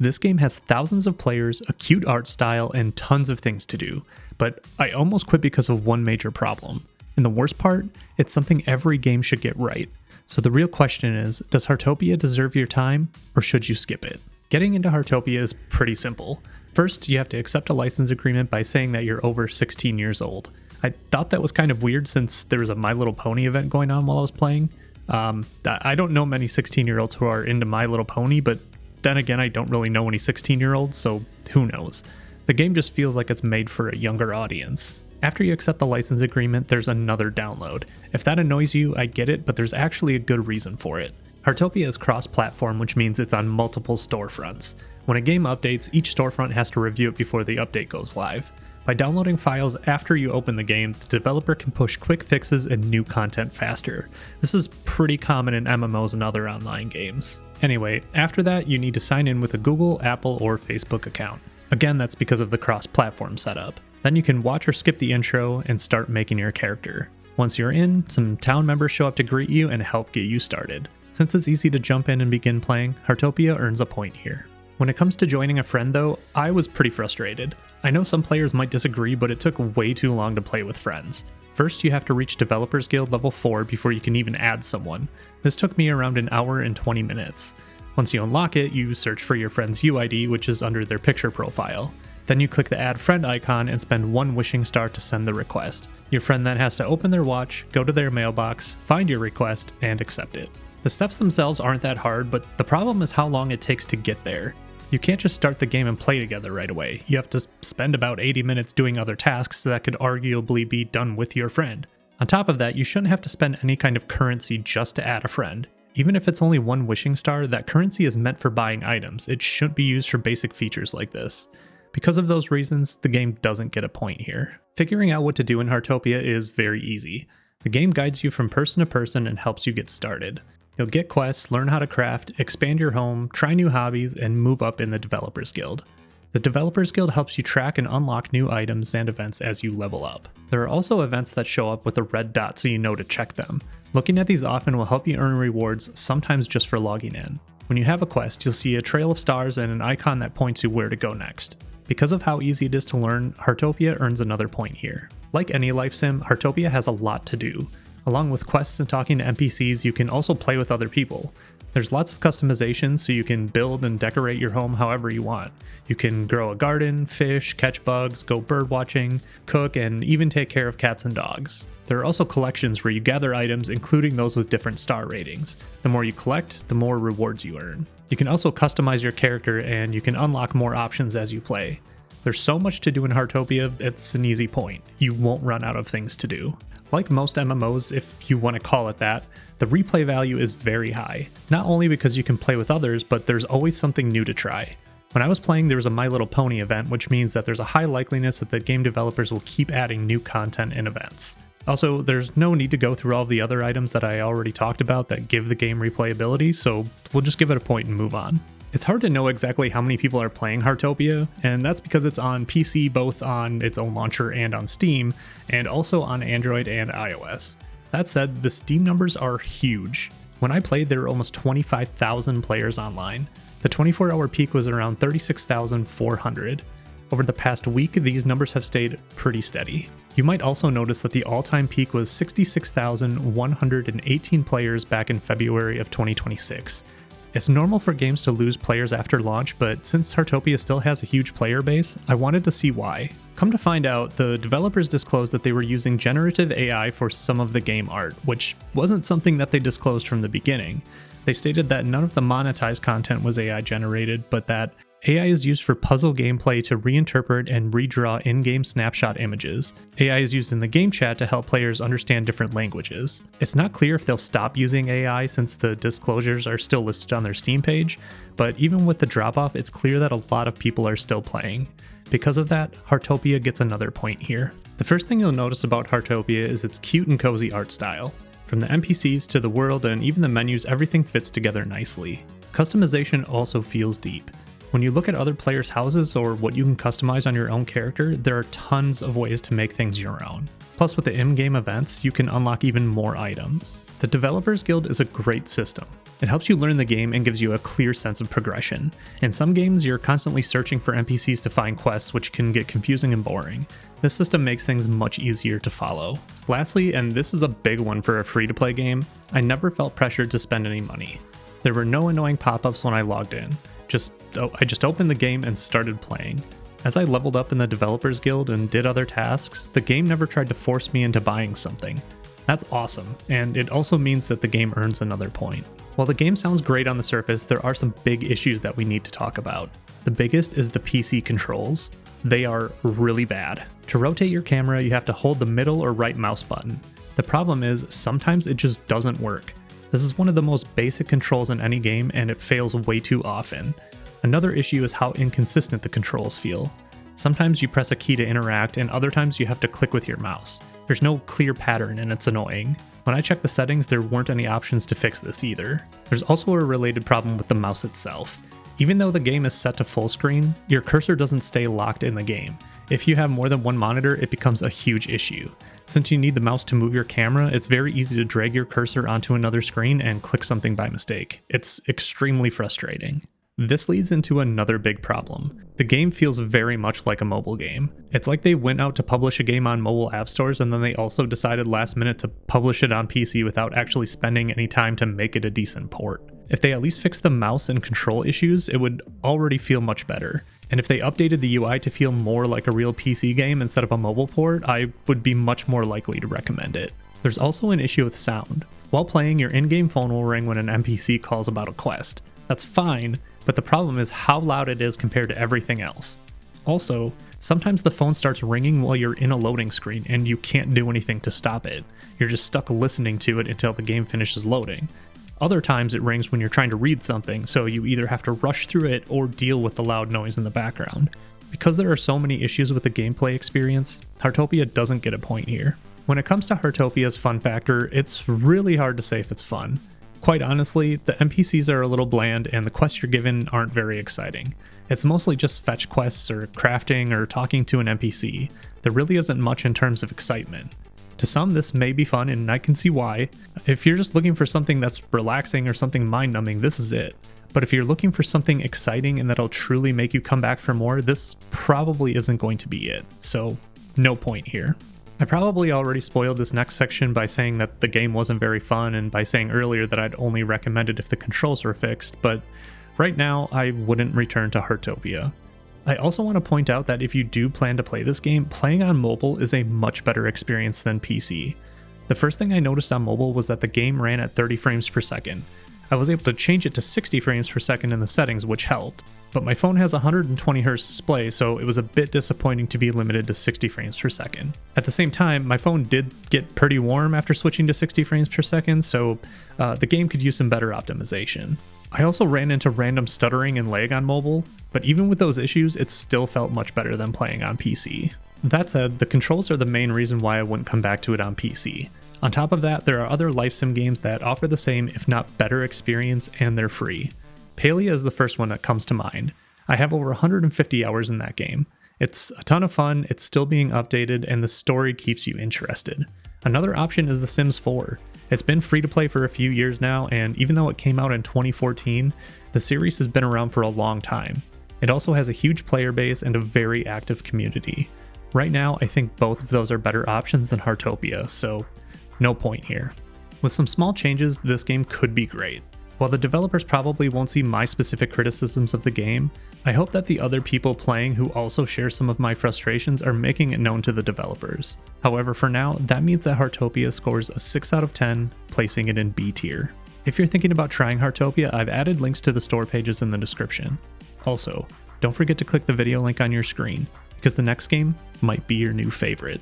This game has thousands of players, a cute art style, and tons of things to do, but I almost quit because of one major problem. And the worst part, it's something every game should get right. So the real question is, does Heartopia deserve your time, or should you skip it? Getting into Heartopia is pretty simple. First, you have to accept a license agreement by saying that you're over 16 years old. I thought that was kind of weird since there was a My Little Pony event going on while I was playing. I don't know many 16-year-olds who are into My Little Pony, but then again, I don't really know any 16-year-olds, so who knows. The game just feels like it's made for a younger audience. After you accept the license agreement, there's another download. If that annoys you, I get it, but there's actually a good reason for it. Heartopia is cross-platform, which means it's on multiple storefronts. When a game updates, each storefront has to review it before the update goes live. By downloading files after you open the game, the developer can push quick fixes and new content faster. This is pretty common in MMOs and other online games. Anyway, after that, you need to sign in with a Google, Apple, or Facebook account. Again, that's because of the cross-platform setup. Then you can watch or skip the intro and start making your character. Once you're in, some town members show up to greet you and help get you started. Since it's easy to jump in and begin playing, Heartopia earns a point here. When it comes to joining a friend though, I was pretty frustrated. I know some players might disagree, but it took way too long to play with friends. First, you have to reach Developers Guild level 4 before you can even add someone. This took me around an hour and 20 minutes. Once you unlock it, you search for your friend's UID, which is under their picture profile. Then you click the Add Friend icon and spend 1 wishing star to send the request. Your friend then has to open their watch, go to their mailbox, find your request, and accept it. The steps themselves aren't that hard, but the problem is how long it takes to get there. You can't just start the game and play together right away. You have to spend about 80 minutes doing other tasks that could arguably be done with your friend. On top of that, you shouldn't have to spend any kind of currency just to add a friend. Even if it's only 1 wishing star, that currency is meant for buying items. It shouldn't be used for basic features like this. Because of those reasons, the game doesn't get a point here. Figuring out what to do in Heartopia is very easy. The game guides you from person to person and helps you get started. You'll get quests, learn how to craft, expand your home, try new hobbies, and move up in the Developers Guild. The Developers Guild helps you track and unlock new items and events as you level up. There are also events that show up with a red dot so you know to check them. Looking at these often will help you earn rewards, sometimes just for logging in. When you have a quest, you'll see a trail of stars and an icon that points you where to go next. Because of how easy it is to learn, Heartopia earns another point here. Like any life sim, Heartopia has a lot to do. Along with quests and talking to NPCs, you can also play with other people. There's lots of customization, so you can build and decorate your home however you want. You can grow a garden, fish, catch bugs, go bird watching, cook, and even take care of cats and dogs. There are also collections where you gather items, including those with different star ratings. The more you collect, the more rewards you earn. You can also customize your character, and you can unlock more options as you play. There's so much to do in Heartopia, it's an easy point. You won't run out of things to do. Like most MMOs, if you want to call it that, the replay value is very high. Not only because you can play with others, but there's always something new to try. When I was playing, there was a My Little Pony event, which means that there's a high likeliness that the game developers will keep adding new content and events. Also, there's no need to go through all the other items that I already talked about that give the game replayability, so we'll just give it a point and move on. It's hard to know exactly how many people are playing Heartopia, and that's because it's on PC both on its own launcher and on Steam, and also on Android and iOS. That said, the Steam numbers are huge. When I played, there were almost 25,000 players online. The 24-hour peak was around 36,400. Over the past week, these numbers have stayed pretty steady. You might also notice that the all-time peak was 66,118 players back in February of 2026. It's normal for games to lose players after launch, but since Heartopia still has a huge player base, I wanted to see why. Come to find out, the developers disclosed that they were using generative AI for some of the game art, which wasn't something that they disclosed from the beginning. They stated that none of the monetized content was AI generated, but that AI is used for puzzle gameplay to reinterpret and redraw in-game snapshot images. AI is used in the game chat to help players understand different languages. It's not clear if they'll stop using AI since the disclosures are still listed on their Steam page, but even with the drop-off, it's clear that a lot of people are still playing. Because of that, Heartopia gets another point here. The first thing you'll notice about Heartopia is its cute and cozy art style. From the NPCs to the world and even the menus, everything fits together nicely. Customization also feels deep. When you look at other players' houses or what you can customize on your own character, there are tons of ways to make things your own. Plus, with the in-game events, you can unlock even more items. The Developers Guild is a great system. It helps you learn the game and gives you a clear sense of progression. In some games, you're constantly searching for NPCs to find quests, which can get confusing and boring. This system makes things much easier to follow. Lastly, and this is a big one for a free-to-play game, I never felt pressured to spend any money. There were no annoying pop-ups when I logged in. I just opened the game and started playing. As I leveled up in the Developers Guild and did other tasks, the game never tried to force me into buying something. That's awesome, and it also means that the game earns another point. While the game sounds great on the surface, there are some big issues that we need to talk about. The biggest is the PC controls. They are really bad. To rotate your camera, you have to hold the middle or right mouse button. The problem is, sometimes it just doesn't work. This is one of the most basic controls in any game, and it fails way too often. Another issue is how inconsistent the controls feel. Sometimes you press a key to interact, and other times you have to click with your mouse. There's no clear pattern, and it's annoying. When I checked the settings, there weren't any options to fix this either. There's also a related problem with the mouse itself. Even though the game is set to full screen, your cursor doesn't stay locked in the game. If you have more than one monitor, it becomes a huge issue. Since you need the mouse to move your camera, it's very easy to drag your cursor onto another screen and click something by mistake. It's extremely frustrating. This leads into another big problem. The game feels very much like a mobile game. It's like they went out to publish a game on mobile app stores and then they also decided last minute to publish it on PC without actually spending any time to make it a decent port. If they at least fixed the mouse and control issues, it would already feel much better. And if they updated the UI to feel more like a real PC game instead of a mobile port, I would be much more likely to recommend it. There's also an issue with sound. While playing, your in-game phone will ring when an NPC calls about a quest. That's fine, but the problem is how loud it is compared to everything else. Also, sometimes the phone starts ringing while you're in a loading screen and you can't do anything to stop it. You're just stuck listening to it until the game finishes loading. Other times it rings when you're trying to read something, so you either have to rush through it or deal with the loud noise in the background. Because there are so many issues with the gameplay experience, Heartopia doesn't get a point here. When it comes to Heartopia's fun factor, it's really hard to say if it's fun. Quite honestly, the NPCs are a little bland and the quests you're given aren't very exciting. It's mostly just fetch quests or crafting or talking to an NPC. There really isn't much in terms of excitement. To some, this may be fun, and I can see why. If you're just looking for something that's relaxing or something mind-numbing, this is it. But if you're looking for something exciting and that'll truly make you come back for more, this probably isn't going to be it. So, no point here. I probably already spoiled this next section by saying that the game wasn't very fun and by saying earlier that I'd only recommend it if the controls were fixed, but right now I wouldn't return to Heartopia. I also want to point out that if you do plan to play this game, playing on mobile is a much better experience than PC. The first thing I noticed on mobile was that the game ran at 30 frames per second. I was able to change it to 60 frames per second in the settings, which helped. But my phone has a 120Hz display, so it was a bit disappointing to be limited to 60 frames per second. At the same time, my phone did get pretty warm after switching to 60 frames per second, so the game could use some better optimization. I also ran into random stuttering and lag on mobile, but even with those issues, it still felt much better than playing on PC. That said, the controls are the main reason why I wouldn't come back to it on PC. On top of that, there are other life sim games that offer the same, if not better experience, and they're free. Palia is the first one that comes to mind. I have over 150 hours in that game. It's a ton of fun, it's still being updated, and the story keeps you interested. Another option is The Sims 4. It's been free to play for a few years now, and even though it came out in 2014, the series has been around for a long time. It also has a huge player base and a very active community. Right now, I think both of those are better options than Heartopia, so no point here. With some small changes, this game could be great. While the developers probably won't see my specific criticisms of the game, I hope that the other people playing who also share some of my frustrations are making it known to the developers. However, for now, that means that Heartopia scores a 6 out of 10, placing it in B tier. If you're thinking about trying Heartopia, I've added links to the store pages in the description. Also, don't forget to click the video link on your screen, because the next game might be your new favorite.